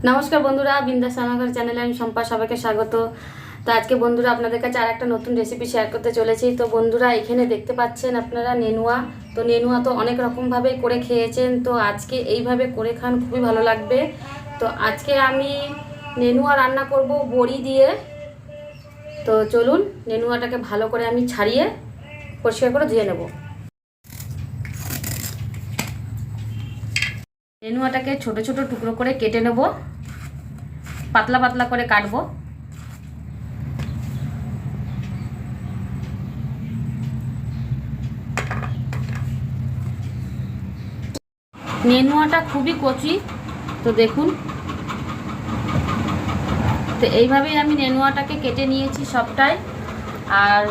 নমস্কার বন্ধুরা, বিন্দাস রান্নাঘর চ্যানেলে আমি শম্পা সবাইকে স্বাগত। তো আজকে বন্ধুরা আপনাদের কাছে আর একটা নতুন রেসিপি শেয়ার করতে চলেছি। তো বন্ধুরা এখানে দেখতে পাচ্ছেন আপনারা নেনুয়া। তো নেনুয়া তো অনেক রকমভাবে করে খেয়েছেন, তো আজকে এইভাবে করে খান, খুবই ভালো লাগবে। তো আজকে আমি নেনুয়া রান্না করব বড়ি দিয়ে। তো চলুন নেনুয়াটাকে ভালো করে আমি ছাড়িয়ে পরিষ্কার করে ধুয়ে নেব। নেনুয়াটাকে ছোট ছোট টুকরো করে কেটে নেব, পাতলা পাতলা করে কাটবো। নেনুয়াটা খুবই কচি, তো দেখুন। তো এইভাবেই আমি নেনুয়াটাকে কেটে নিয়েছি সবটাই। আর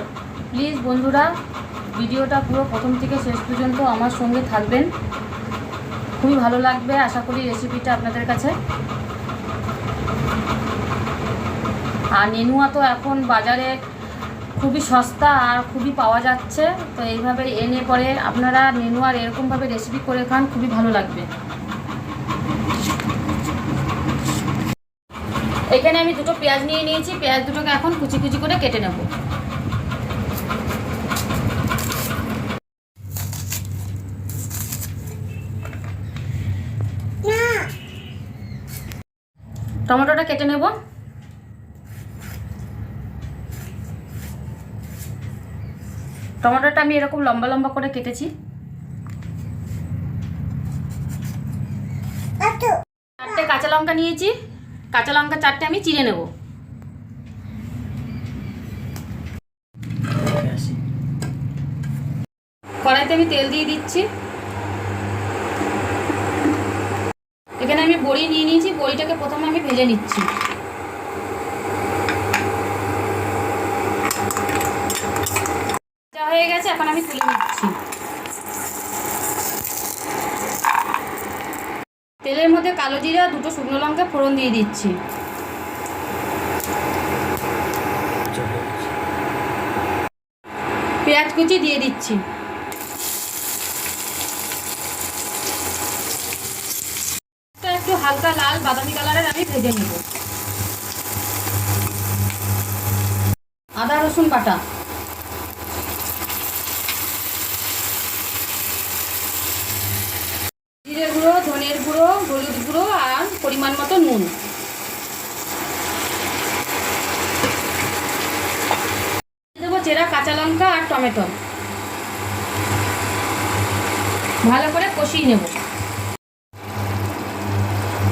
প্লিজ বন্ধুরা ভিডিওটা পুরো প্রথম থেকে শেষ পর্যন্ত আমার সঙ্গে থাকবেন, খুবই ভালো লাগবে আশা করি রেসিপিটা আপনাদের কাছে। আর নেনুয়া তো এখন বাজারে খুবই সস্তা আর খুবই পাওয়া যাচ্ছে। তো এইভাবে এনে পরে আপনারা নেনুয়ার এরকমভাবে রেসিপি করে খান, খুবই ভালো লাগবে। এখানে আমি দুটো পেঁয়াজ নিয়ে নিয়েছি, পেঁয়াজ দুটোকে এখন কুচি কুচি করে কেটে নেব। টমেটোটা কেটে নেব। টমেটোটা আমি এরকম লম্বা লম্বা করে কেটেছি। চারটে কাঁচা লঙ্কা নিয়েছি, কাঁচা লঙ্কা চারটে আমি চিড়ে নেব। কড়াইতে আমি তেল দিয়ে দিচ্ছি। এখানে আমি বড়ি নিয়ে নিয়েছি, বড়িটাকে প্রথমে আমি ভেজে নিচ্ছি। হয়ে গেছে, এখন আমি তুলে নিচ্ছি। তেলের মধ্যে কালো জিরা, দুটো শুকনো লঙ্কা ফোড়ন দিয়ে দিচ্ছি। পেঁয়াজ কুচি দিয়ে দিচ্ছি। একটু হালকা লাল বাদামি কালারের আমি ভেজে নেব। আদা রসুন বাটা, জিরে গুঁড়ো, ধনের গুঁড়ো, হলুদ গুঁড়ো আর পরিমাণ মতো নুন। দেবো চেরা কাঁচা লঙ্কা আর টমেটো, ভালো করে কষিয়ে নেব।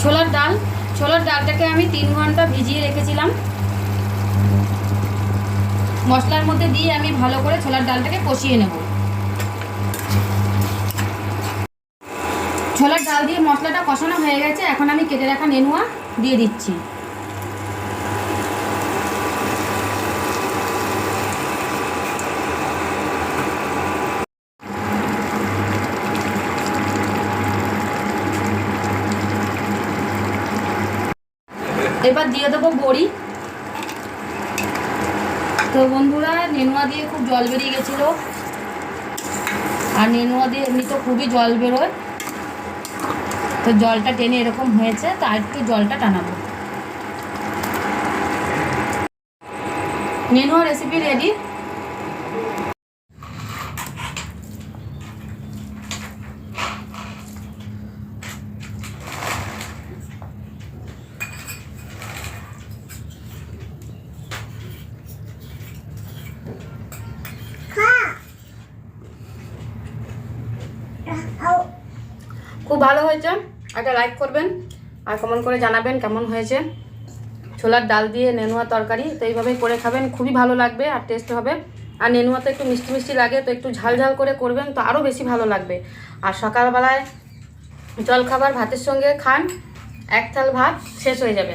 ছোলার ডাল, ছোলার ডালটাকে আমি 3 ঘন্টা ভিজিয়ে রেখেছিলাম। মশলার মধ্যে দিয়ে আমি ভালো করে ছোলার ডালটাকে কষিয়ে নেব। ছোলার ডাল দিয়ে মশলাটা কষানো হয়ে গেছে, এখন আমি কেটে রাখা নেনুয়া দিয়ে দিচ্ছি। এবার দিয়ে দেবো বড়ি। তো বন্ধুরা নেনুয়া দিয়ে খুব জল বেরিয়ে গেছিলো, আর নেনুয়া দিয়ে এমনি তো খুবই জল বেরোয়। তো জলটা টেনে এরকম হয়েছে, তো আর একটু জলটা টানাবো। নেনুয়া রেসিপি রেডি। খুব ভালো হয়েছে, একটা লাইক করবেন আর কমেন্ট করে জানাবেন কেমন হয়েছে। ছোলার ডাল দিয়ে নেনুয়া তরকারি, তো এইভাবেই করে খাবেন, খুবই ভালো লাগবে আর টেস্ট হবে। আর নেনুয়া তো একটু মিষ্টি মিষ্টি লাগে, তো একটু ঝাল ঝাল করে করবেন তো আরও বেশি ভালো লাগবে। আর সকালবেলায় জলখাবার ভাতের সঙ্গে খান, এক থাল ভাত শেষ হয়ে যাবে।